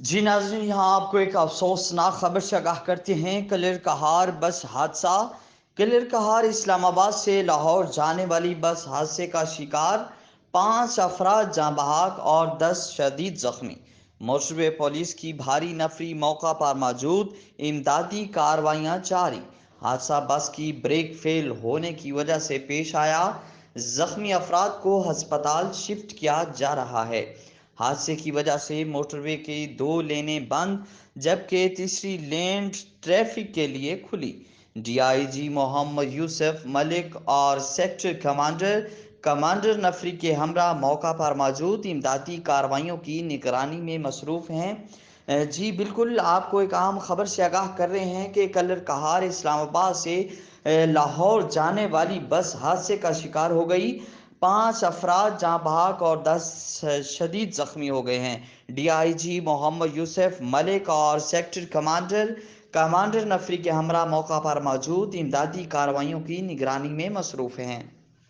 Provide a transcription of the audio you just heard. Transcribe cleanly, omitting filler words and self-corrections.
जी नाज़रीन, यहाँ आपको एक अफसोसनाक खबर से आगाह करते हैं। कलिर कहार बस हादसा। कलिर कहार इस्लामाबाद से लाहौर जाने वाली बस हादसे का शिकार, 5 अफराद जाँ बहक और 10 शदीद जख्मी। मोटरवे पुलिस की भारी नफरी मौका पर मौजूद, इमदादी कार्रवाइयाँ जारी। हादसा बस की ब्रेक फेल होने की वजह से पेश आया। जख्मी अफराद को हस्पताल शिफ्ट किया जा रहा है। हादसे की वजह से मोटरवे की 2 लेनें बंद, जबकि तीसरी लेन ट्रैफिक के लिए खुली। डीआईजी मोहम्मद यूसुफ मलिक और सेक्टर कमांडर नफरी के हमरा मौका पर मौजूद इमदादी कार्रवाइयों की निगरानी में मसरूफ़ हैं। जी बिल्कुल, आपको एक अहम खबर से आगाह कर रहे हैं कि कलर कहार इस्लामाबाद से लाहौर जाने वाली बस हादसे का शिकार हो गई। 5 अफराद जाँ बहक और 10 शदीद जख्मी हो गए हैं। डीआईजी मोहम्मद यूसुफ मलिक और सेक्टर कमांडर नफरी के हमरा मौका पर मौजूद इमदादी कार्रवाइयों की निगरानी में मसरूफ़ हैं।